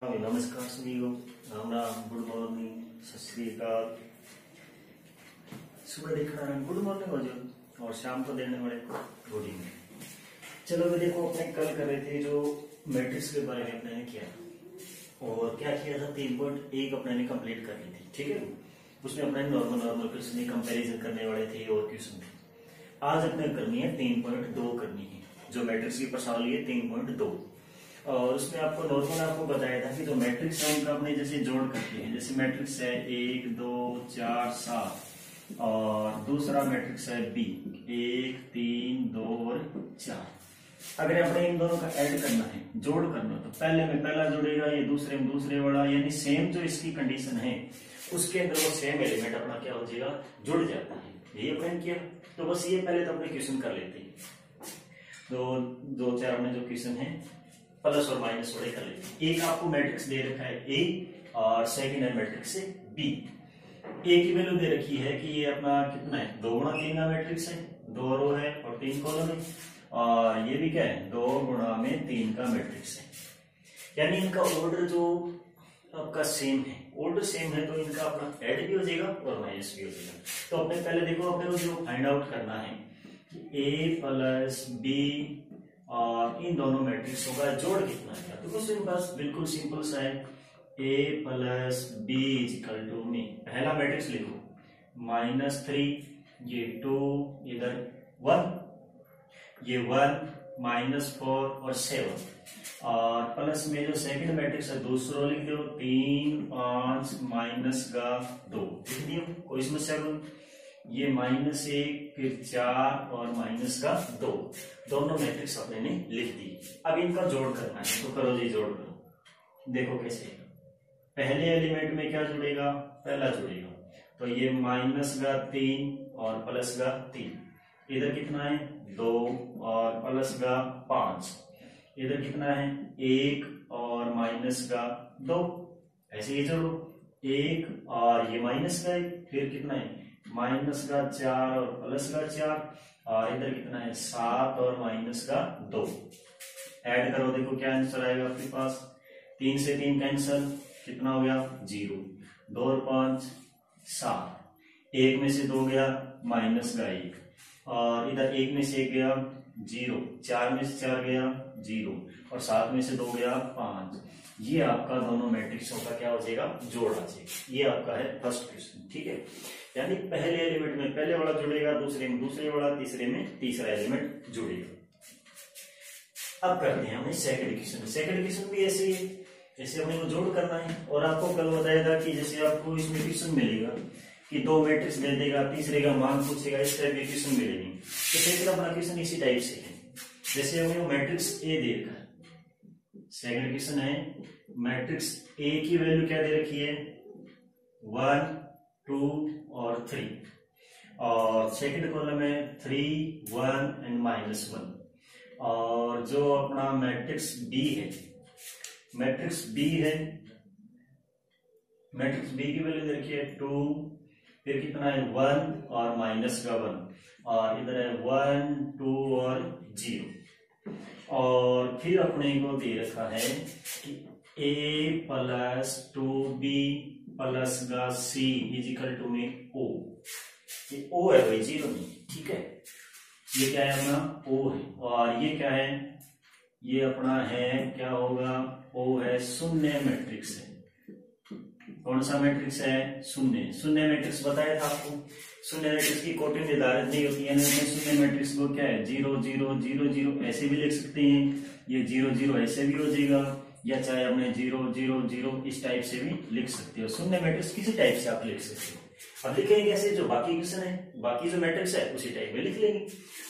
नमस्कार सभी को, राम राम, गुड मॉर्निंग, सत श्री अकाल। सुबह देखना है गुड मॉर्निंग हो जो, और शाम को देने वाले को गुड इवनिंग। चलो भी देखो, अपने कल कर रहे थे जो मैट्रिक्स के बारे में अपने ने किया, और क्या किया था 3.1 अपने ने कंप्लीट कर ली थी। ठीक है, उसमें अपने नॉर्मल क्वेश्चन कंपेरिजन करने वाले थे और क्वेश्चन थे। आज अपने करनी है 3.2 करनी है, जो मैट्रिक्स की प्रश्नावली है 3.2। और उसमें आपको नॉर्मल आपको बताया था कि जो मैट्रिक्स है उनका अपने जैसे जोड़ करते हैं। जैसे मैट्रिक्स है 1 2 4 7 और दूसरा मैट्रिक्स है बी 1 3 2 और 4। अगर अपने इन दोनों का ऐड करना है, जोड़ करना, तो पहले में पहला जुड़ेगा, ये दूसरे में दूसरे वाला, यानी सेम जो इसकी कंडीशन है उसके अंदर वो सेम एलिमेंट अपना क्या हो जाएगा, जुड़ जाता है। यही अपने किया, तो बस ये पहले तो अपने क्वेश्चन कर लेते हैं। तो 2 4 में जो क्वेश्चन है प्लस और माइनस वड़े कर लेते हैं। एक आपको मैट्रिक्स दे रखा है ए और सेकंड है मैट्रिक्स है बी। ए की वैल्यू दे रखी है कि ये अपना कितना है, 2 गुणा 3 का मैट्रिक्स है, 2 रो है और 3 कॉलम है। और ये भी क्या है, 2 गुणा में 3 का मैट्रिक्स है। यानी इनका ऑर्डर जो आपका सेम है, ऑर्डर सेम है, तो इनका अपना ऐड भी हो जाएगा और माइनस भी हो जाएगा। तो अपने पहले देखो, अपने को जो फाइंड आउट करना है कि ए प्लस बी और इन दोनों मैट्रिक्सों का जोड़ कितना है। तो कुछ बस बिल्कुल सिंपल सा है, a plus B is equal to में पहला मैट्रिक्स लिखो -3, ये 2, इधर 1, ये 1 -4 और 7। और प्लस में जो सेकंड मैट्रिक्स है दूसरा लिख दो 3 5 माइनस का 2 लिख दियो, कोई समस्या नहीं। ये -1 फिर 4 और माइनस का 2, दोनों मैट्रिक्स अपने ने लिख दी। अब इनका जोड़ करना है, तो करो जी, जोड़ करो। देखो कैसे, पहले एलिमेंट में क्या जुड़ेगा, पहला जुड़ेगा, तो ये -3 और प्लस का 3, इधर कितना है 2 और प्लस का 5, इधर कितना है 1 और माइनस का 2। ऐसे ही जोड़ो, 1 और ये माइनस का 1, फिर कितना है माइनस का 4 और प्लस का 4, और इधर कितना है 7 और माइनस का 2। ऐड करो, देखो क्या आंसर आएगा आपके पास। 3 से 3 कैंसल, कितना हो गया 0, 2 और 5 7, 1 में से 2 गया माइनस का 1, और इधर 1 में से 1 गया 0, 4 में से 4 गया 0, और 7 में से 2 गया 5। ये आपका दोनों मैट्रिक्सों का क्या हो जाएगा, जोड़ आ जाएगा। ये आपका है फर्स्ट क्वेश्चन। ठीक है, यानी पहले एलिमेंट में पहले वाला जुड़ेगा, दूसरे में दूसरे वाला, तीसरे में तीसरा एलिमेंट जुड़ेगा। अब करते हैं हमें सेकंड क्वेश्चन। सेकंड क्वेश्चन भी ऐसे ही है, ऐसे हमें जोड़ करना है। और आपको कल बताया था कि जैसे आपको इसमें क्वेश्चन मिलेगा कि 2 मैट्रिक्स दे देगा, तीसरे का मान पूछेगा, इस टाइप के क्वेश्चन मिलेंगे। तो सेकंड अपना क्वेश्चन इसी टाइप से है। जैसे हमें मैट्रिक्स ए दे रखा है, सेकंड क्वेश्चन है मैट्रिक्स ए की वैल्यू क्या दे रखी है 1 2 और 3, और सेकंड कॉलम में 3 1 एंड -1। और जो अपना मैट्रिक्स बी है, मैट्रिक्स बी है, मैट्रिक्स बी की वैल्यू दे रखी है 2, फिर कितना है 1 और माइनस का 1, और इधर है 1 2 और 0। और फिर अपने को दे रखा है कि a प्लस 2b प्लस का c इज इक्वल टू में o। ये o है भाई, 0 नहीं। ठीक है, ये क्या है अपना o है, और ये क्या है, ये अपना है क्या होगा, o है शून्य मैट्रिक्स है। कौन सा मैट्रिक्स है, शून्य। शून्य मैट्रिक्स बताया था आपको, शून्य मैट्रिक्स की कोटि निर्धारित नहीं होती है। शून्य मैट्रिक्स को क्या है 0 0 0 0 ऐसे भी लिख सकते हैं, ये 0 0 ऐसे भी हो जाएगा, या चाहे अपने 0 0 0 इस टाइप से भी लिख सकते हो। शून्य मैट्रिक्स किसी टाइप से आप लिख सकते हो। अब लिखेंगे कैसे, जो बाकी क्वेश्चन है, बाकी जो मैट्रिक्स है उसी टाइप में लिख लेंगे।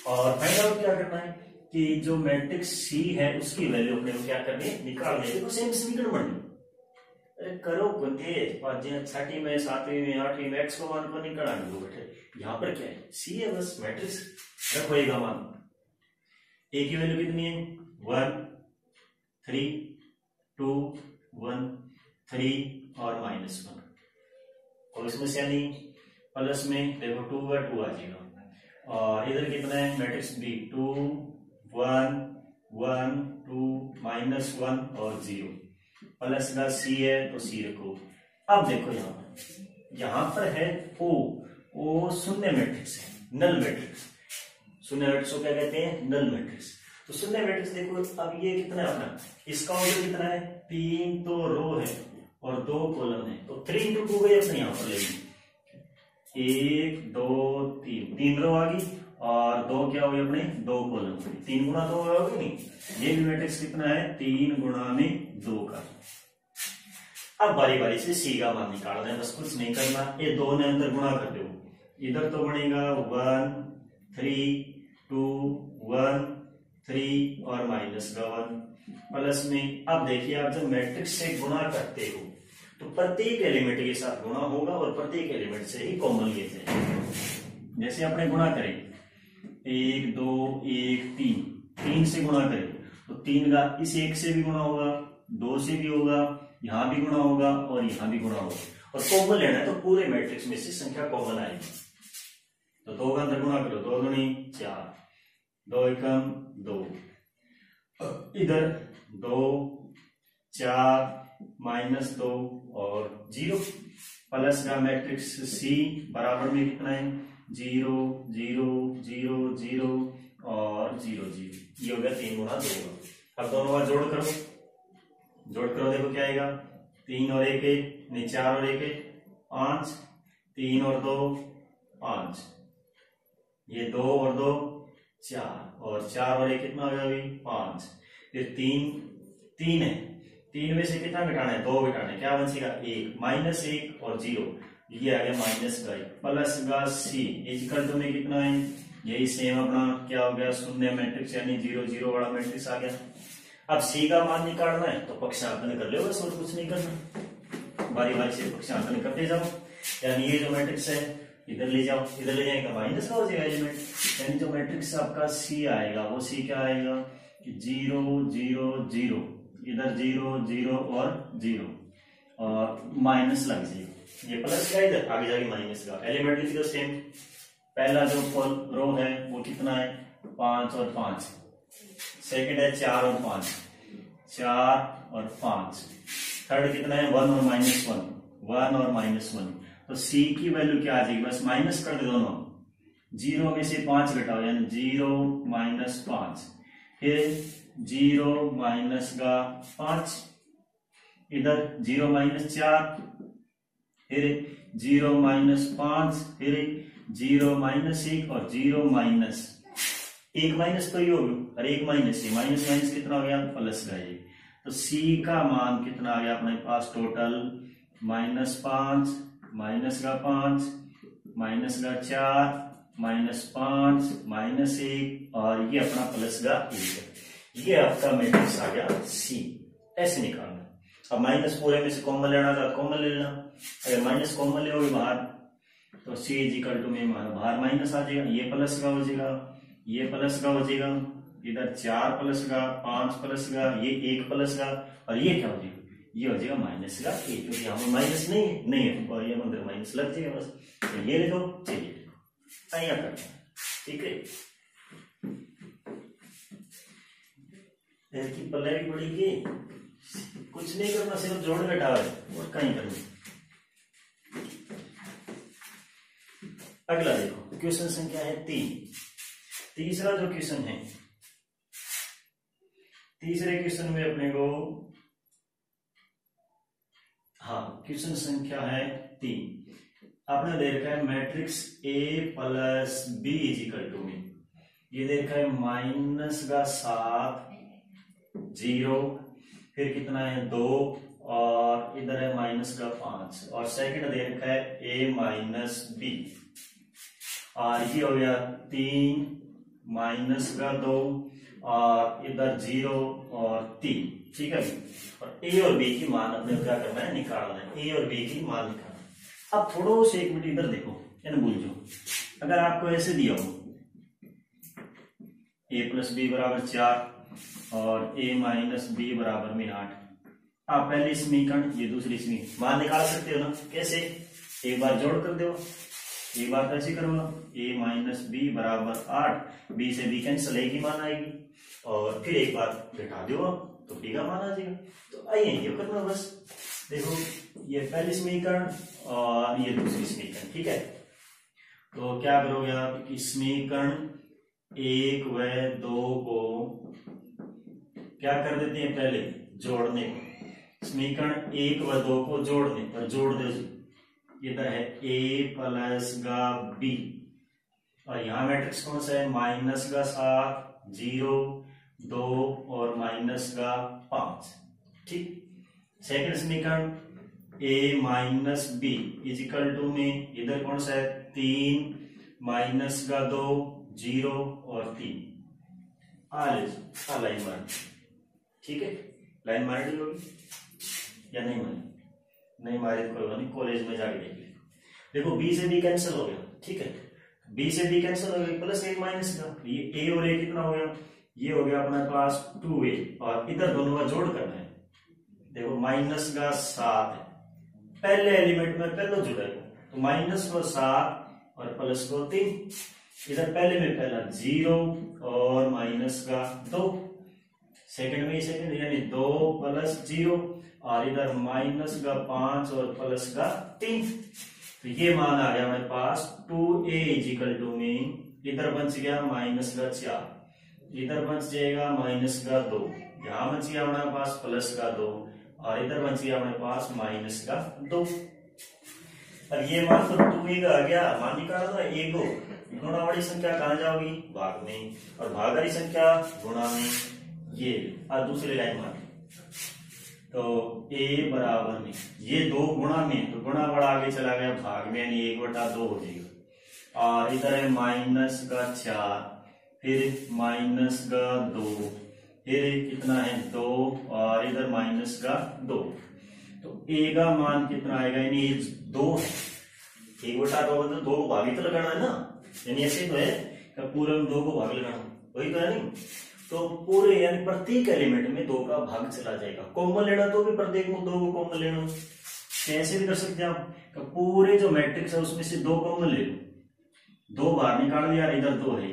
और फाइंड आउट क्या करना है कि जो मैट्रिक्स सी है उसकी वैल्यू अपने को क्या करनी है, निकालनी है। देखो सेम समीकरण बननी, अरे करो गुंथे, 6वीं में 7वीं में 8वीं में एक्स को मान को निकालने दो बेटे। यहाँ पर क्या है, सी है, बस मैट्रिक्स रखो एक मान। ए की वैल्यू कितनी है 1 3 2 1 3 और -1, कोई समस्या नहीं। प्लस में देखो 2 का 2 आ जाएगा, और इधर कितना है मैट्रिक्स बी 2 1 1 2 -1 और 0। प्लस का सी है तो सी रखो। अब देखो यहां पर है ओ शून्य मैट्रिक्स है, नल मैट्रिक्स। शून्य मैट्रिक्स को क्या कहते हैं? Null matrix. तो शून्य मैट्रिक्स देखो, अब ये कितना है अपना, इसका ऑर्डर कितना है? 3 तो रो है और 2 कॉलम है, तो 3 into 2 गई अपने यहाँ पर लेंगे, 1 2 3, 3 रो आ गई और 2 क्या हो गए अपने? 2 कॉलम। 3 गुणा 2 होगा नहीं? ये भी मैट्रिक्स कितना है? 3 गुणा में 2 का। अब बारी बारी से सी का मान निकालना है, बस कुछ नहीं करना, ये 2 ने अंदर गुणा कर दो, इधर तो बनेगा 1 3 2 1 3 और माइनस का 1 प्लस में। अब देखिए, आप जब मैट्रिक्स से गुणा करते हो तो प्रत्येक एलिमेंट के साथ गुणा होगा और प्रत्येक एलिमेंट से ही कॉमन लेते हैं। जैसे आपने गुणा करें 1 2 1 3, 3 से गुणा करें तो 3 का इस 1 से भी गुणा होगा, 2 से भी होगा, यहां भी गुणा होगा और यहां भी गुणा होगा। और कॉमन लेना है तो पूरे मैट्रिक्स में से संख्या कॉमन आएगी। तो 2 का अंदर गुणा करो, 2 दूनी 4, 2 एकम 2, इधर 2 4 माइनस 2 और 0 प्लस का मैट्रिक्स सी बराबर में कितना है? 0 0 0 0 और 0 0। ये हो गया 3 गुणा 2। अब दोनों का जोड़ करो, देखो क्या आएगा? 3 और 1 नहीं, 4 और 1 5, 3 और 2 5, ये 2 और 2 4 और 4 और 1 कितना हो गया अभी? 5। फिर 3 है, 3 में से कितना घटाना है? 2 घटाना है, क्या बचेगा? 1 माइनस 1 और 0, ये आ गया माइनस का 1 प्लस का सी इक्वल टू में कितना है? यही सेम अपना क्या हो गया? शून्य मैट्रिक्स यानी 0 0 वाला मैट्रिक्स आ गया। अब सी का मान निकालना है तो पक्षांतन कर लो, बस और कुछ नहीं करना, बारी बारी से पक्षांतन करते जाओ। यानी ये जो मैट्रिक्स है इधर ले जाओ, इधर ले जाएगा माइनस का हो जाएगा एलिमेंट, यानी जो मैट्रिक्स आपका सी आएगा वो सी क्या आएगा? 0 0 0, इधर 0 0 और 0 और माइनस लग जाएगा, ये प्लस का इधर आगे जाके माइनस का। एलिमेंट लिख दो सेम, पहला जो रो है वो कितना है? 5 और 5, सेकंड है 4 और 5, 4 और 5, थर्ड कितना है? 1 और माइनस 1, 1 और माइनस 1। तो सी की वैल्यू क्या आ जाएगी? बस माइनस कर दे दोनों, 0 में से 5 घटाओ यानी 0 माइनस 5, फिर 0 माइनस का 5, इधर 0 माइनस 4, फिर 0 माइनस 5, फिर 0 माइनस 1 और 0 माइनस 1 माइनस तो ये हो गया और 1 माइनस, ये माइनस माइनस कितना हो गया? प्लस का। ये तो सी का मान कितना आ गया अपने पास? टोटल -5 माइनस का 5 माइनस का 4 -5 -1 और ये अपना प्लस का 1। ये आपका मैट्रिक्स आ गया सी। ऐसे निकालना। अब माइनस पूरे में से कॉमन लेना था, कॉमन ले लेना। अगर माइनस कॉमन ले बाहर तो सी इज इक्वल टू में बाहर माइनस आ जाएगा, ये प्लस का हो जाएगा, ये प्लस का हो जाएगा, इधर 4 प्लस का 5 प्लस का, ये 1 प्लस का और ये क्या हो जाएगा? ये हो जाएगा माइनस का 1, क्योंकि यहाँ पर माइनस नहीं है और ये अंदर माइनस लग जाएगा बस। तो ये लिखो, चलिए यहाँ करते हैं, ठीक है। की पल्ले भी पड़ेगी, कुछ नहीं करना, सिर्फ जोड़ घटाव है और कहीं करना। अगला देखो, क्वेश्चन संख्या है 3। तीसरा जो क्वेश्चन है, तीसरे क्वेश्चन में अपने को क्वेश्चन संख्या है 3। आपने दे रखा है matrix A plus B is equal to में, ये दे रखा है -7 0, फिर कितना है 2 और इधर है -5 और सेकंड दे रखा है A माइनस B और ये हो गया 3 -2 और इधर 0 और 3, ठीक है। और A और B की मान अपने क्या करना है? निकालना है। A और B की मान निकालना है। अब थोड़ा से 1 मिनट इधर देखो, भूल जाओ। अगर आपको ऐसे दिया हो A प्लस B बराबर 4 और A माइनस B बराबर में 8, आप पहले समीकरण, ये दूसरी समीकरण मान निकाल सकते हो ना? कैसे? एक बार जोड़ कर दो, एक बार कैसे करो? A माइनस B बराबर 8, B से B कैंसिल, A की मान आएगी और फिर एक बार घटा दो तो बी का मान आ जाएगा। तो आइए ये करना बस। देखो ये पहली समीकरण और ये दूसरी समीकरण, ठीक है। तो क्या करोगे आप कि समीकरण 1 व 2 को क्या कर देते हैं, पहले जोड़ने को। समीकरण 1 व 2 को जोड़ने पर जोड़ दो जी। इधर है a प्लस का b और यहाँ मैट्रिक्स कौन सा है, माइनस का 7, 0, 2 और माइनस का 5, ठीक। सेकंड समीकरण a minus b is equal to में इधर कौन सा है 3, माइनस का 2, 0 और 3। लाइन मार, ठीक है। लाइन मार दी होगी या नहीं मारी? नहीं मारे तो कोई बात नहीं, कॉलेज में जाके देख लीजिए। देखो b से b कैंसिल हो गया, ठीक है। b से b कैंसिल हो गया, प्लस 1 माइनस का, ये a और a कितना हो गया, ये हो गया अपने पास 2a और इधर दोनों का जोड़ करना है। देखो माइनस का 7 है, पहले एलिमेंट में पहले जुड़ेगा तो माइनस को 7 और प्लस को 3। इधर पहले में पहला 0 और माइनस का 2, सेकंड में सेकंड यानी 2 प्लस 0 और इधर माइनस का 5 और प्लस का 3। तो ये मान आ गया हमारे पास 2a इजिकल टू में इधर बच गया माइनस का 4, इधर बच जाएगा माइनस का 2, यहां बच गया हमारे पास प्लस का 2 और इधर बच गया हमारे पास माइनस का 2। और ये मान तो 2a का आ गया, मान निकाला था a को, गुणा वाली संख्या कहां जाओगी, भाग में, और भाग वाली संख्या गुणा में। ये और दूसरी लाइन मान तो a बराबर में ये 2 गुणा में, तो गुणा बड़ा आगे चला गया भाग में, यानी 1/2 हो जाएगा। और इधर है माइनस का 4, फिर माइनस का 2, फिर कितना है 2 और इधर माइनस का 2। तो a का मान कितना आएगा, यानी 2 है। 1/2 मतलब 2 को भाग ही तो लगाना है ना, यानी ऐसे तो है कि पूरे में 2 को भाग लगाना, वही तो है नहीं। तो पूरे यानी प्रत्येक एलिमेंट में 2 का भाग चला जाएगा। कॉमन लेना तो भी प्रत्येक में 2 को कॉमन लेना, कैसे भी कर सकते हैं आप। पूरे जो मैट्रिक्स है उसमें से 2 कॉमन ले लो, 2 बाहर निकाल दिया, इधर 2 है।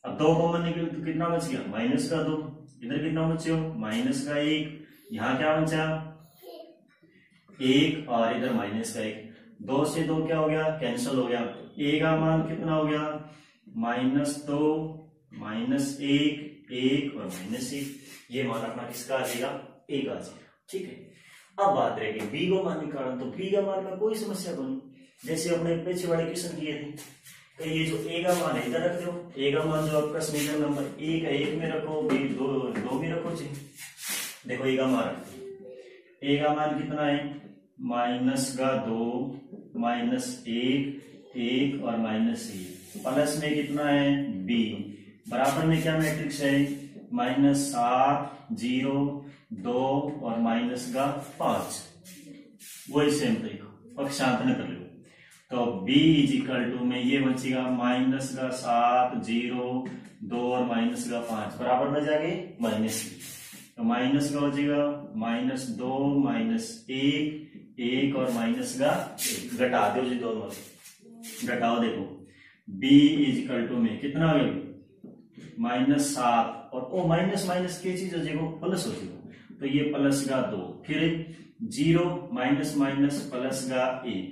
अब 2 कॉमन निकले तो कितना बच गया, माइनस का 2, इधर कितना बचे हो माइनस का 1, यहाँ क्या बचा 1 और इधर माइनस का 1। 2 से 2 क्या हो गया, कैंसिल हो गया। a का मान कितना हो गया, -2, -1, 1 और -1। ये मान अपना किसका आ जाएगा, a का आ जाएगा, ठीक है। अब बात रहेगी b को मान निकालना, तो b का मान में कोई समस्या नहीं, जैसे अपने पीछे वाले क्वेश्चन किए थे। तो ये जो a का मान है इधर रख दो, a का मान जो आपका समीकरण नंबर 1 है 1 में रखो, b 2 में रखो। चाहिए देखो a का मान रखो, a का मान कितना है -2, -1, 1 और -1, प्लस में कितना है b, बराबर में क्या मैट्रिक्स है -7, 0, 2 और माइनस का 5। वही सेम तरीका पक्षांतर कर लो, तो b इजिकल टू में ये बचेगा -7, 0, 2 और माइनस का 5, बराबर में जाके माइनस, तो माइनस का हो जाएगा -2, -1, 1 और माइनस का 1। घटा दो जी दोनों, घटाओ। देखो b इजिकल टू में कितना हो गया -7 और ओ माइनस माइनस की चीज हो जाएगा प्लस हो जाएगा, तो ये प्लस का 2, फिर 0 माइनस माइनस प्लस का 1,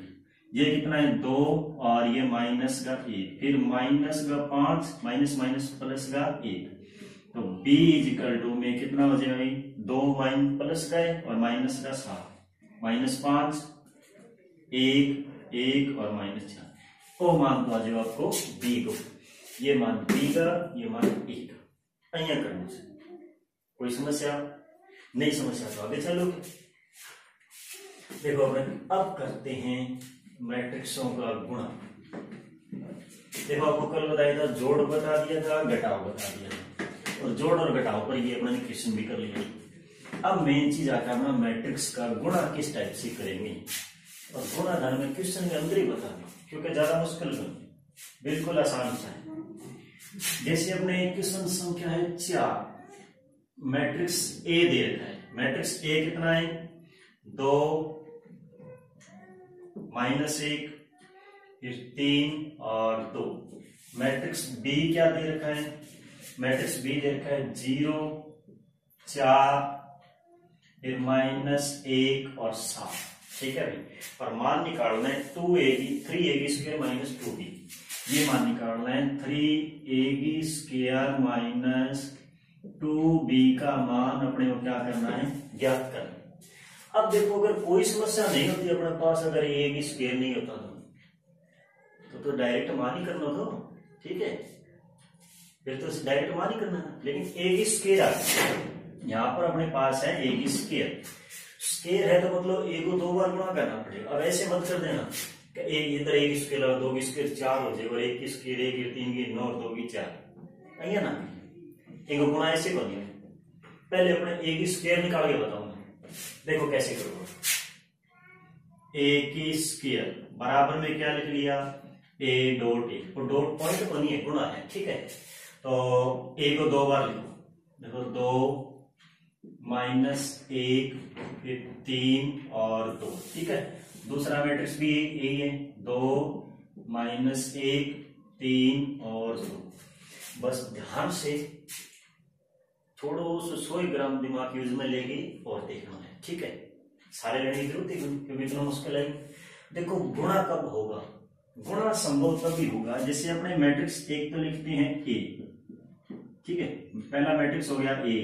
ये कितना है 2 और ये माइनस का 1, फिर माइनस का 5 माइनस माइनस प्लस का 1। तो b इजिकल टू में कितना हो जाएगा भाई 2 माइनस प्लस का है और माइनस का 7, -5, 1 और -4। ओ मान तो आ जाएगा आपको b को, ये मान b का, ये मान a का। अहिया करना से कोई समस्या नहीं, समस्या तो आगे चलो। देखो अब करते हैं मैट्रिक्सों का गुणा। देखो आपको कल बताया था, जोड़ बता दिया था, घटाव बता दिया था, और जोड़ और घटाव पर ये अपने क्वेश्चन भी कर लिया। अब मेन चीज आता है मैट्रिक्स का गुणा किस टाइप से करेंगे, और गुणा धन में क्वेश्चन के अंदर ही बता दें, क्योंकि ज्यादा मुश्किल नहीं, बिल्कुल आसान सा है। जैसे अपने क्वेश्चन संख्या है 4, मैट्रिक्स ए दे रखा है। मैट्रिक्स ए कितना है 2, -1, फिर 3 और 2। मैट्रिक्स बी क्या दे रखा है, मैट्रिक्स बी दे रखा है 0, 4, फिर -1 और 7, ठीक है भाई। और मान निकालना है 3ab स्क्वायर माइनस 2b, ये मान निकालना है 3ab स्क्वायर माइनस 2b का मान अपने को क्या करना है, ज्ञात करना है। अब देखो अगर कोई समस्या नहीं होती अपने पास, अगर ab स्क्वायर नहीं होता तो डायरेक्ट मान ही करना था, ठीक है, फिर तो डायरेक्ट मान ही करना था। लेकिन ab स्क्वायर आ गया, यहाँ पर अपने पास है ab स्क्वायर, स्क्वायर है तो मतलब a को 2 बार गुणा करना पड़ेगा। अब ऐसे मत कर देना कि इधर 1 स्क्वायर और 2 स्क्वायर 4 हो जाए, और 1 की स्क्वायर 1 की 3 की 9 और 2 की 4, है ना, इनको गुणा ऐसे कर दिया। पहले अपने a की स्क्वायर निकाल के बताऊंगा, देखो कैसे करोगे। a की स्क्वायर बराबर में क्या लिख लिया, a डॉट a, और डॉट पॉइंट बनी है, गुणा है, ठीक है। तो a को 2 बार लिखो, देखो 2 -1 फिर 3 और 2, ठीक है। दूसरा मैट्रिक्स भी यही है, 2 -1 3 और 2। बस ध्यान से थोड़ा 100 ग्राम दिमाग यूज में लेगी और देखना है, ठीक है। सारे लेने की जरूरत है क्योंकि इतना मुश्किल है। देखो गुणा कब होगा, गुणा संभव तभी होगा जैसे अपने मैट्रिक्स एक तो लिखते हैं ए, ठीक है, पहला मैट्रिक्स हो गया ए,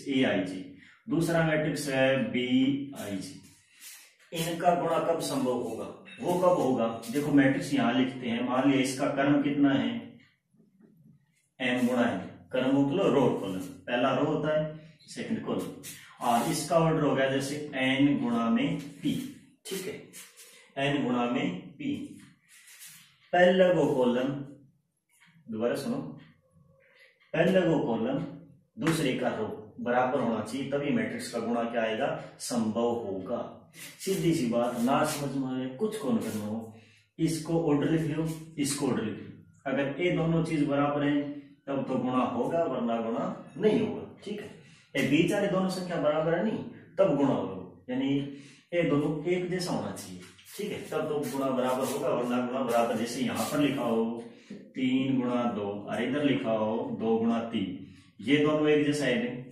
ए आई जी, दूसरा मैट्रिक्स है बी आई जी। इनका गुणा कब संभव होगा, वो कब होगा, देखो मैट्रिक्स यहां लिखते हैं, मान लिया इसका क्रम कितना है, m गुणा n, क्रम मतलब रो कॉलम, पहला रो होता है सेकंड कॉलम, और इसका ऑर्डर हो गया जैसे n गुणा में p, ठीक है, n गुणा में p। पहला वो कॉलम, दोबारा सुनो, पहला वो कॉलम दूसरे का रो बराबर होना चाहिए, तभी मैट्रिक्स का गुणा क्या आएगा, संभव होगा। सीधी सी बात, ना समझ में आए कुछ कौन करना हो, इसको ऑर्डर लिख लो, इसको ऑर्डर लिख लो। अगर ये दोनों चीज बराबर है तब तो गुणा होगा, वरना गुणा नहीं होगा, ठीक है। ये बीच वाले दोनों संख्या बराबर है नहीं तब गुणा होगा, यानी ये दोनों एक जैसा होना चाहिए, ठीक है, तब तो गुणा बराबर होगा, वरना गुणा बराबर। जैसे यहाँ पर लिखा हो 3 गुणा 2 और इधर लिखा हो 2 गुणा 3, ये दोनों एक जैसा है नहीं,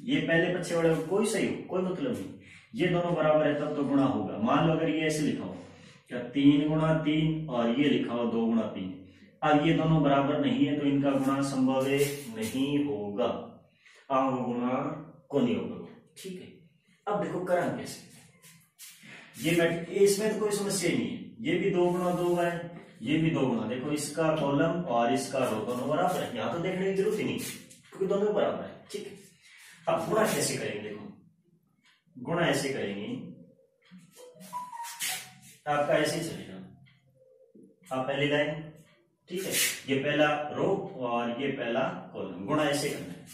ये पहले बच्चे वाले कोई सही हो कोई मतलब नहीं, ये दोनों बराबर है तब तो गुणा होगा। मान लो अगर ये ऐसे लिखा हो क्या 3 गुणा 3 और ये लिखा हो 2 गुणा 3, अब ये दोनों बराबर नहीं है तो इनका गुणा संभव नहीं होगा, गुणा को नहीं होगा, ठीक है। अब देखो करा कैसे, ये मैट्रिक्स इसमें तो कोई समस्या ही नहीं है, ये भी 2 गुणा 2 है, ये भी 2 गुणा, देखो इसका कॉलम और इसका रो दोनों बराबर है, यहां तो देखने की जरूरत ही नहीं क्योंकि दोनों बराबर है, ठीक है। अब गुणा कैसे करेंगे, देखो गुणा ऐसे करेंगे, आपका ऐसे चलेगा, आप पहली लाइन, ठीक है, ये पहला रो और ये पहला कॉलम, गुणा ऐसे करना है।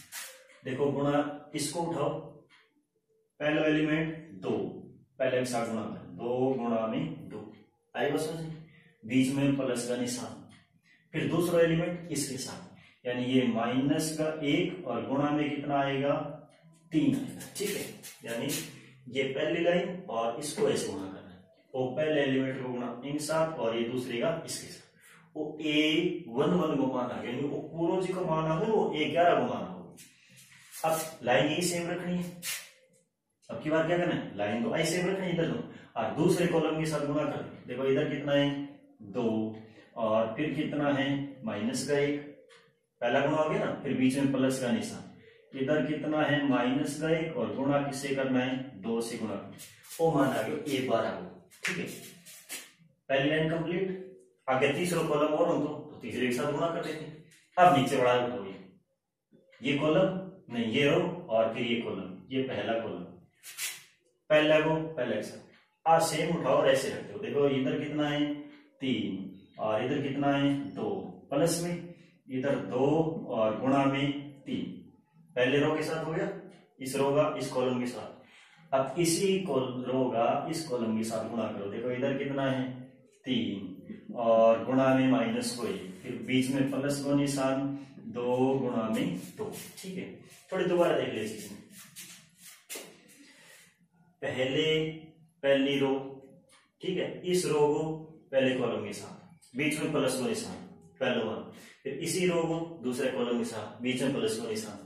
देखो गुणा, इसको उठाओ, पहला एलिमेंट 2, पहले के साथ गुणा कर, 2 गुणा में 2 आई बस, बीच में प्लस का निशान, फिर दूसरा एलिमेंट इसके साथ, यानी ये माइनस का 1 और गुणा में कितना आएगा 3 आएगा, ठीक है। यानी ये पहली लाइन और इसको ऐसे गुणा करना है, वो पहले एलिमेंट को गुणा इनके साथ और ये दूसरे का इसके साथ, वो a11 को मान आ गया, वो पूर्व जी को मान आ गया, वो a11 को मान आ गया। अब लाइन यही सेम रखनी है, अब की बार क्या करना है, लाइन तो ऐसे सेम रखनी है इधर दो, और दूसरे कॉलम के साथ गुणा कर, देखो इधर कितना है 2 और फिर कितना है माइनस का 1, पहला गुणा हो गया ना, फिर बीच में प्लस का निशान, इधर कितना है माइनस का 1 और गुणा किससे करना है 2 से गुणा, वो मान आ गया a12 को, ठीक है। पहली लाइन कंप्लीट, आगे तीसरा कॉलम और हो तो तीसरे के साथ गुणा कर देते। अब नीचे बढ़ा उठाओ, ये कॉलम नहीं, ये रो और फिर ये कॉलम, ये पहला कॉलम, पहला को पहले के साथ आज सेम उठाओ और ऐसे रखते हो। देखो इधर कितना है 3 और इधर कितना है 2, प्लस में इधर 2 और गुणा में 3, पहले रो के साथ हो गया, इस रो का इस कॉलम के साथ, अब इसी रो का इस कॉलम के साथ गुणा करो, देखो इधर कितना है 3 और गुणा में माइनस को 1, फिर बीच में प्लस को निशान, 2 गुणा में 2, ठीक है। थोड़ी दोबारा देख ले इसमें, पहली रो, ठीक है, इस रो को पहले कॉलम के साथ, बीच में प्लस को निशान, पहला वन, फिर इसी रो को दूसरे कॉलम के साथ, बीच में प्लस को निशान,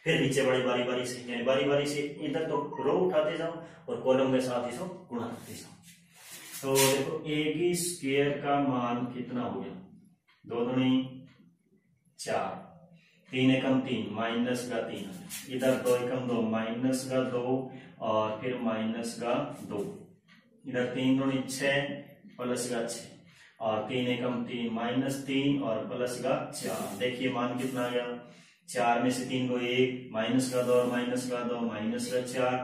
फिर नीचे बड़े बारी बारी से, यानी बारी बारी से इधर तो रो उठाते जाओ और कॉलम के साथ ही गुणा करते जाओ। तो देखो ए की स्क्वायर का मान कितना हो गया, 2 दूनी 4, 3 एकम 3 माइनस का 3, इधर 2 एकम 2 माइनस का 2 और फिर माइनस का 2, इधर 3 दूनी 6 प्लस का 6 और 3 एकम 3 माइनस 3 और प्लस का 4। देखिए मान कितना आ गया, 4 में से 3 को 1 माइनस का 2 और माइनस का 2 माइनस का 4,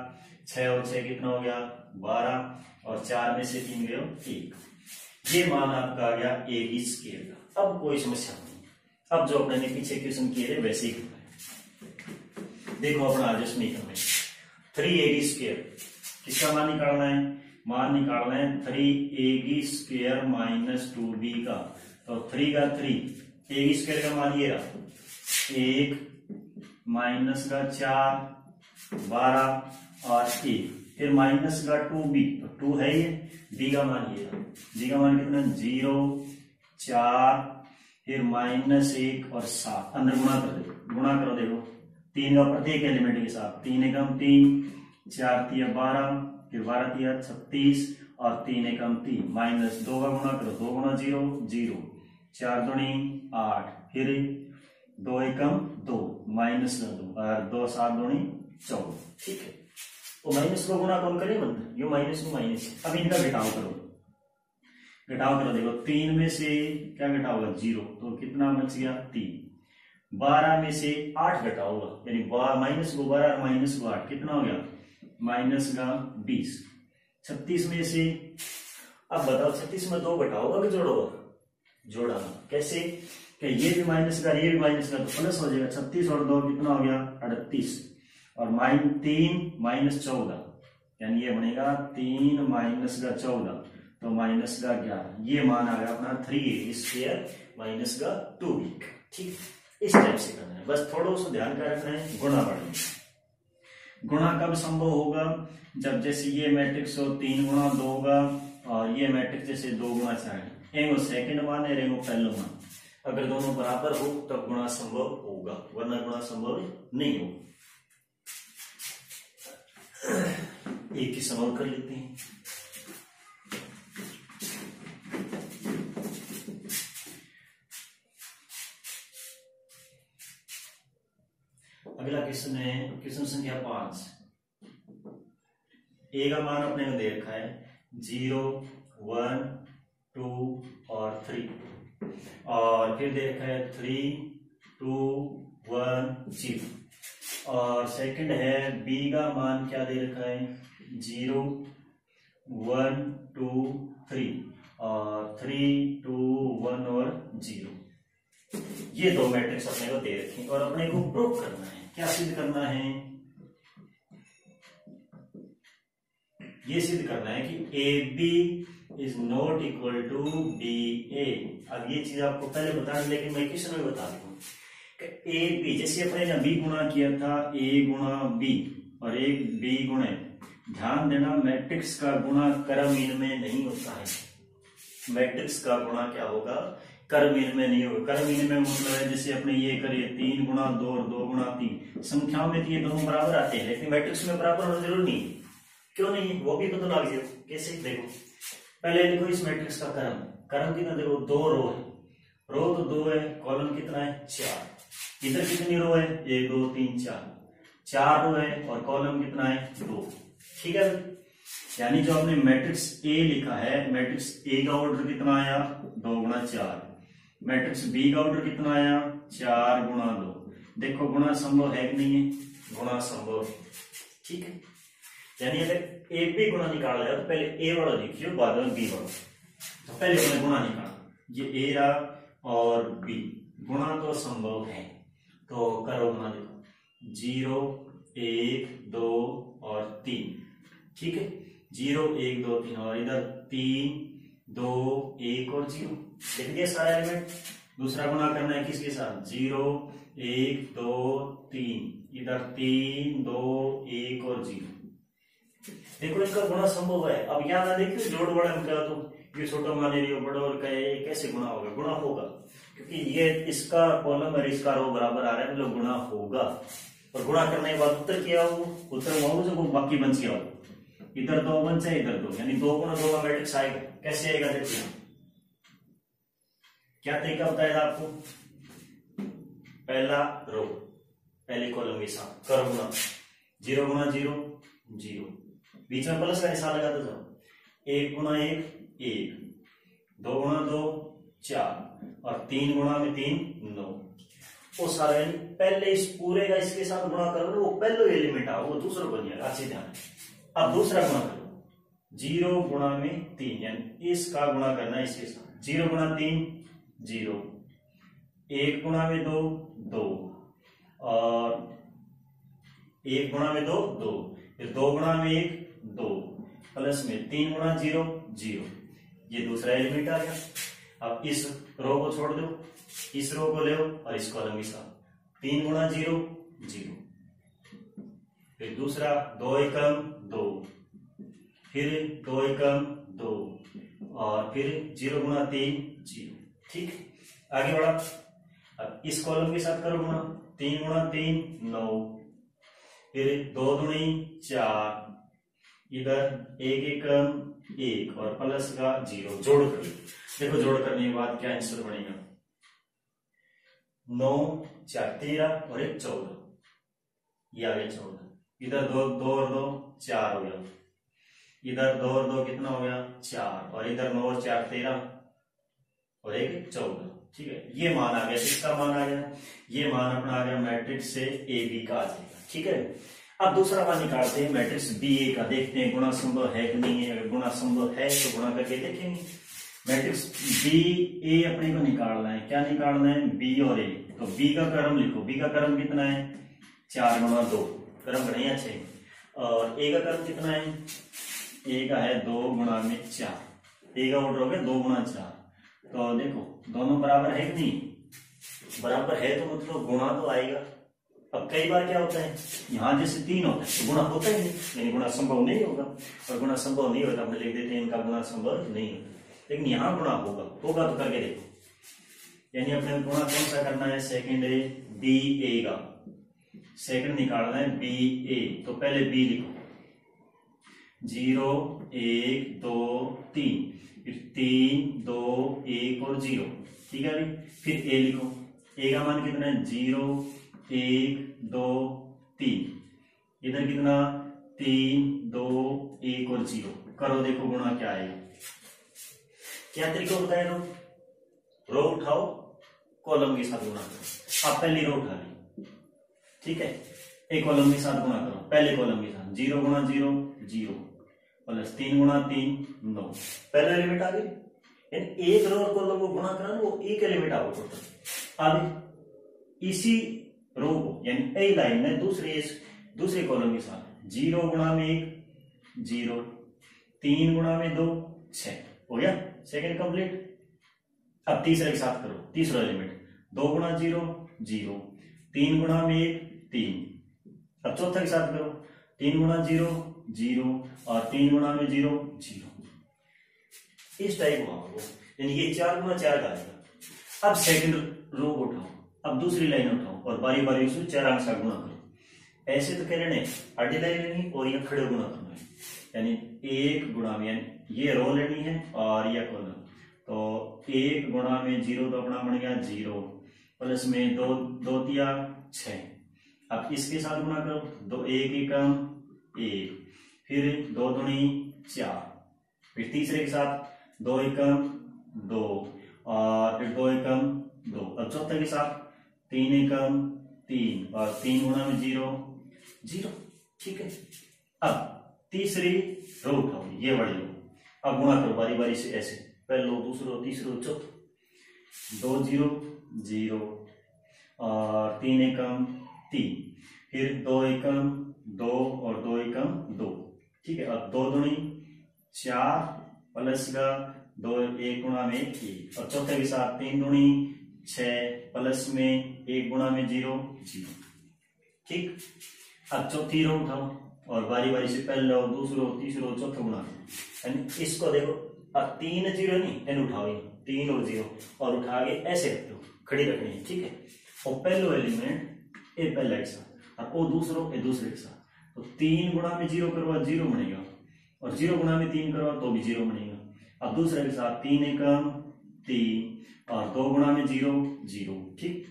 6 और 6 कितना हो गया 12 और 4 में से 3 गए 1। ये मान आपका आ गया ए की स्क्वायर का। अब कोई समस्या नहीं, अब जो अपने पीछे क्वेश्चन किए थे वैसे ही करना है। देखो अपना आज समीकरण में 3ab स्क्वायर किसका मान निकालना है, मान निकालना है 3ab स्क्वायर माइनस 2b का। तो 3 का 3, ab स्क्वायर का मान ये रहा 1 माइनस का 4 12 और 1, फिर माइनस का 2b, तो 2 है ये, b का मान ये रहा, b का मान कितना 0 4 फिर माइनस 1 और 7, अंदर गुणा कर दो, गुणा करो देखो 3 का प्रत्येक एलिमेंट के साथ, 3 एकम 3 4 तिया 12 फिर 12 तिया 36 और 3 एकम 3 माइनस 2 का गुणा करो, 2 गुणा 0 0 4 दूनी 8 फिर 2 एकम 2 माइनस का 2 और 2 7 दूनी 14। ठीक है, तो माइनस को गुणा कौन करे, मतलब ये माइनस को माइनस। अब इनका घटाव करो, घटाव करो देखो 3 में से क्या घटा होगा 0, तो कितना बच गया 3, 12 में से 8 घटा होगा, यानी माइनस को 12 और माइनस को 8 कितना हो गया माइनस का 20। 36 में से अब बताओ 36 में 2 घटा होगा कि जोड़ होगा, जोड़ा कैसे कि ये भी माइनस का ये भी माइनस का, तो प्लस हो जाएगा 36 और 2 कितना हो गया 38 और -3 माइनस 14, यानी ये बनेगा 3 माइनस का 14 तो माइनस का 11। ये मान आ गया अपना 3ab स्क्वायर माइनस का 2b। ठीक, इस टाइप से करना है, बस थोड़ा सा ध्यान का रखना है। गुणा बढ़ेगा, गुणा कब संभव होगा, जब जैसे ये मैट्रिक्स हो 3 गुणा 2 होगा और ये मैट्रिक्स जैसे 2 गुणा 4 है, एगो सेकंड मान है एगो पहला मान, अगर दोनों बराबर हो तब गुणा संभव होगा, वरना गुणा संभव नहीं होगा। एक ही सवाल कर लेते हैं। अगला क्वेश्चन है क्वेश्चन संख्या 5। ए का मान अपने को दे रखा है 0 1 2 और 3 और फिर दे रखा है 3 2 1 0 और सेकंड है बी का मान क्या दे रखा है 0 1 2 3 और 3 2 1 और 0। ये दो मैट्रिक्स अपने को दे रखे और अपने को प्रूव करना है। क्या सिद्ध करना है, ये सिद्ध करना है कि A B is not equal to B A. अब ये चीज आपको पहले बताना, लेकिन मैं क्वेश्चन में बता दूं कि ए बी, जैसे अपने ने बी गुणा किया था ए गुणा बी और एक बी गुणे, ध्यान देना मैट्रिक्स का गुणा क्रम इनमें नहीं होता है। मैट्रिक्स का गुणा क्या होगा, क्रम इनमें नहीं होगा। क्रम इनमें मतलब है जैसे अपने ये करिए 3 गुणा 2 और 2 गुणा 3, संख्याओं में तो ये दोनों बराबर आते हैं, लेकिन मैट्रिक्स में बराबर होना जरूरी नहीं है। क्यों नहीं है वो भी पता लग जाए। कैसे, देखो पहले देखो इस मैट्रिक्स का क्रम, क्रम कितना, देखो 2 रो है, रो तो 2 है, कॉलम कितना है 4, इधर कितनी रो है 1 2 3 4 रो है और कॉलम कितना है 2। ठीक है, यानी जो आपने मैट्रिक्स ए लिखा है, मैट्रिक्स ए का ऑर्डर कितना आया 2 गुणा 4, मैट्रिक्स बी का ऑर्डर कितना आया 4 गुणा 2। देखो गुणा संभव है कि नहीं है, गुणा संभव है। ठीक है, यानी अगर ए बी गुणा निकाला जाए तो पहले ए वाला लिखियो बाद में बी वाला, तो पहले हमने गुणा निकाला, ये ए रहा और बी, गुणा तो संभव है। तो करो गुणा, देखो 0 1 2 और 3। ठीक है, 0 1 2 3 और इधर 3 2 1 और 0 लिख दिया सारा एलिमेंट। दूसरा गुणा करना है किसके साथ 0 1 2 3, इधर 3 2 1 और 0। देखो इनका गुणा संभव है। अब यहाँ ना देखिए जोड़ बड़ा में कहा तो ये छोटा मान लियो बड़ा और कहे कैसे गुणा होगा, गुणा होगा क्योंकि ये इसका कॉलम और इसका रो बराबर आ रहा है, मतलब गुणा होगा। और गुणा करने के बाद उत्तर क्या हो, उत्तर वो जो बाकी बच गया हो, इधर 2 बचे इधर 2, यानी 2 गुणा 2 का मैट्रिक्स आएगा। कैसे आएगा देखिए, क्या तरीका बताएगा आपको, पहला रो पहली कॉलम के साथ करो गुणा, 0 गुणा 0 0, बीच में प्लस का निशान लगाते जाओ, 1 गुणा 1 1, 2 गुणा 2 4 और 3 गुणा में 3 9। वो सारा यानी पहले इस पूरे का इसके साथ गुणा करोगे वो पहले एलिमेंट आओ, वो दूसरा बन जाएगा। अच्छे ध्यान, अब दूसरा गुणा करो, 0 गुणा में 3 यानी इसका गुणा करना है इसके साथ, 0 गुणा 3 0, 1 गुणा में 2 2 और 1 गुणा में 2 2, फिर 2 गुणा में 1 2 प्लस में 3 गुणा 0 0, ये दूसरा एलिमेंट आ गया। अब इस रो को छोड़ दो, इस रो को ले और इस कॉलम के साथ, 3 गुणा 0 0, फिर दूसरा 2 एकम 2, फिर 2 एकम 2 और फिर 0 गुणा 3 0। ठीक, आगे बढ़ा। अब इस कॉलम के साथ करो गुणा, 3 गुणा 3 9, फिर 2 दूनी 4, इधर 1 एकम 1 और प्लस का 0, जोड़ कर देखो, जोड़ करने के बाद क्या आंसर बनेगा, 9 4 13 और 1 14, ये आ गया 14, इधर 2 2 और 2 4 हो गया, इधर 2 और 2 कितना हो गया 4 और इधर 9 और 4 13 और 1 14। ठीक है, ये मान आ गया, किसका मान आ गया, ये मान अपना आ गया मैट्रिक्स से ए बी का आ जाएगा। ठीक है, अब दूसरा मान निकालते हैं मैट्रिक्स बी ए का, देखते हैं गुणा संभव है कि नहीं है। अगर गुणा संभव है तो गुणा करके देखेंगे। मैट्रिक्स बी ए अपने को निकालना है, क्या निकालना है, बी और ए। तो बी का क्रम लिखो, बी का क्रम कितना है 4 गुणा 2, क्रम बढ़िया अच्छे, और ए का क्रम कितना है, ए का है 2 गुणा में 4, ए का ऑर्डर हो गया 2 गुणा 4। तो देखो दोनों बराबर है कि नहीं, बराबर है तो मतलब गुणा तो आएगा। अब कई बार क्या होता है, यहाँ जैसे 3 होता है तो गुणा होता ही नहीं, यानी गुणा संभव नहीं होगा, और गुणा संभव नहीं होता अपने लिख देते हैं इनका गुणा संभव नहीं होता, लेकिन यहाँ गुणा होगा तो करके देखो। यानी अपने गुणा कौन सा करना है, सेकंड है बी ए का, सेकंड निकालना है बी ए। तो पहले बी लिखो, 0 1 2 3, फिर 3 2 1 और 0। ठीक है भाई, फिर ए लिखो, ए का मान कितना है 0 1 2 3, इधर कितना 3 2 1 और 0। करो देखो गुणा क्या आएगा, क्या तरीका बताया, रो उठाओ कॉलम के साथ गुणा करो। आप पहली रो उठा ली, ठीक है, एक कॉलम के साथ गुणा करो, पहले कॉलम के साथ 0 गुणा 0 0 प्लस 3 गुणा 3 9, पहला एलिमेंट आ गई। यानी एक रो और कॉलम को गुणा करा वो एक एलिमेंट आ टोटल। अब इसी रो को यानी ए लाइन में दूसरे कॉलम के साथ 0 गुणा में 1 0, 3 गुणा में 2 6 हो गया, सेकंड कंप्लीट। अब तीसरे के साथ करो, तीसरा एलिमेंट 2 गुणा 0 0, 3 गुणा में 1 3। अब चौथा के साथ करो, 3 गुणा 0 0 और 3 गुणा में 0 0। इस टाइप का, यानी ये 4 गुणा 4 का आएगा। अब सेकंड रो को उठाओ, अब दूसरी लाइन उठाओ और बारी बारी से 4 अंक से गुणा करो। ऐसे तो कह रहे हैं आडी लाइन लेनी और ये खड़े गुणा करना है, यानी 1 गुणा में, यानी ये रो लेनी है और यह कॉलम। तो 1 गुणा में 0 तो अपना बन गया 0, प्लस में 2 2 तिया 6। अब इसके साथ गुणा करो, 2 1 एकम 1, फिर 2 दूनी 4, फिर तीसरे के साथ 2 एकम 2 और फिर 2 एकम 2। अब चौथे के साथ 3 एकम 3 और 3 गुणा में 0 0। ठीक है, अब तीसरी रो उठाओ, ये बड़ी रो, अब गुणा करो बारी बारी से ऐसे, पहलो दूसरो तीसरो चौथो, 2 0 0 और 3 एकम 3, फिर 2 एकम 2 और 2 एकम 2। ठीक है, अब 2 दूनी 4 प्लस का 2 1 गुणा में 1 और चौथे के साथ 3 दूनी 6 प्लस में 1 गुणा में 0 0। ठीक, अब चौथी रो उठाओ और बारी बारी से पहले लो दूसरो तीसरो चौथो गुणा करो। यानी इसको देखो, अब 3 0 नहीं, एन उठाओ, 3 और 0 और उठा के ऐसे रख दो, खड़ी रखनी है। ठीक है, और पहलो एलिमेंट ए पहला के साथ, और वो दूसरे के साथ। तो 3 गुणा में 0 करवा 0 बनेगा, और 0 गुणा में 3 करवा तो भी 0 बनेगा। अब दूसरे के साथ 3 एकम 3 और 2 गुणा में 0 0, ठीक।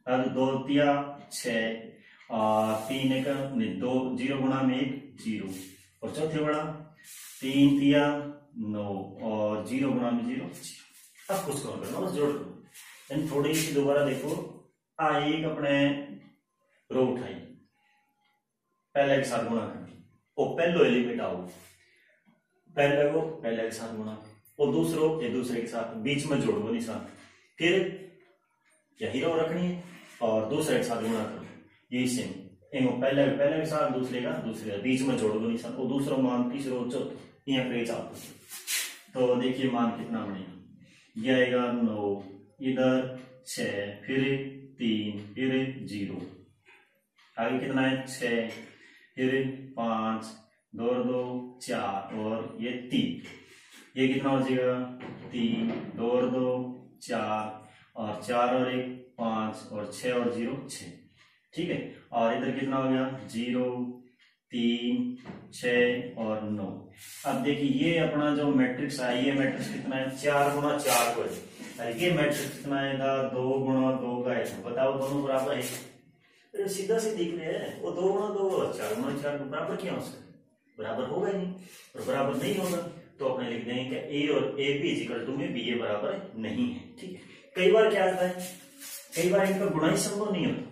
अब 2 तिया 6 और 3 एकम 2 0 गुणा में 1 0, और चौथे बड़ा 3 तिया 9 और 0 गुणा में 0 0। अब कुछ कौन करना, बस जोड़ दो। थोड़ी सी दोबारा देखो, एक अपने रो उठाई, पहले के साथ गुणा कर, वो पहलो एलिमेंट आओ, पहले को पहले के साथ गुणा, और दूसरे के साथ, बीच में जोड़ दो निशान, फिर यही रो रखनी है और दूसरे के साथ गुणा करो, यही सेम। पहले के साथ, दूसरे का बीच में जोड़ दो निशान, और दूसरा मान तीसरा चौथा यहाँ पे चाहते। तो देखिए मान कितना बनेगा, यह आएगा 9, इधर 6, फिर 3, फिर 0, आगे कितना है 6, फिर 5, 2 2 4 और ये 3, ये कितना हो जाएगा 3, 2 2 4 और 4 और 1 5 और 6 और 0 6, ठीक है। और इधर कितना हो गया 0 3 6 और 9। अब देखिए ये अपना जो मैट्रिक्स है, ये मैट्रिक्स कितना है 4 गुणा 4 को है, और ये मैट्रिक्स कितना आएगा 2 गुणा 2 का है। बताओ दोनों बराबर है, सीधा से दिख रहे हैं, वो 2 गुणा 2 और 4 गुणा 4 को बराबर क्या हो सकता, बराबर होगा ही नहीं, और बराबर नहीं होगा तो अपने लिख देंगे कि ए और ए बी इक्वल टू में बी ए बराबर नहीं है, ठीक है। कई बार क्या आता है, कई बार इनका गुणा ही संभव नहीं होता,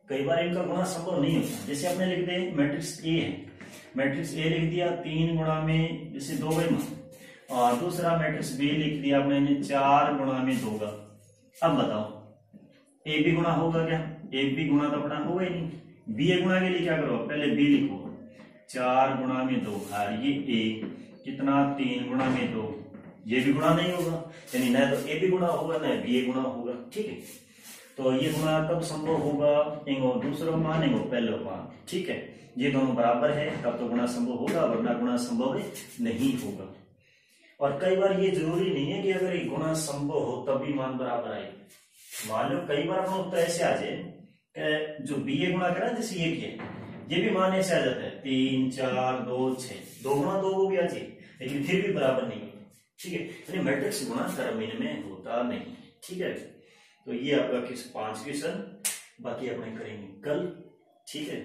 कई बार इनका गुणा संभव नहीं होता। जैसे आपने लिख दे मैट्रिक्स ए है, मैट्रिक्स ए लिख दिया 3 गुणा में जैसे 2 बाई मान, और दूसरा मैट्रिक्स बी लिख दिया आपने 4 गुणा में 2 का। अब बताओ ए बी गुणा होगा क्या, ए बी गुणा तो अपना होगा ही नहीं, बी ए गुणा के लिए क्या करो, पहले बी लिखो 4 गुणा में 2, और ये ए कितना 3 गुणा में 2, ये भी गुणा नहीं होगा, यानी न तो ए बी गुणा होगा न बी ए गुणा होगा, ठीक है। तो ये गुणा तब संभव होगा इंगो दूसरा मान इंगो पहले मान, ठीक है। ये दोनों बराबर है तब तो गुणा संभव होगा, वरना गुणा संभव नहीं होगा। और कई बार ये जरूरी नहीं है कि अगर ये गुणा संभव हो तब भी मान बराबर आए। मान लो कई बार अपना उत्तर ऐसे आ जाए कि जो बी ए गुणा करा जैसे ये किया, ये भी मान ऐसे आ जाता है 3 4 2 6, 2 गुणा 2 को भी आ जाए, लेकिन फिर भी बराबर नहीं होता, ठीक है। यानी मैट्रिक्स गुणा क्रमिक में होता नहीं, ठीक है। तो ये आपका 5 क्वेश्चन, बाकी अपने करेंगे कल, ठीक है।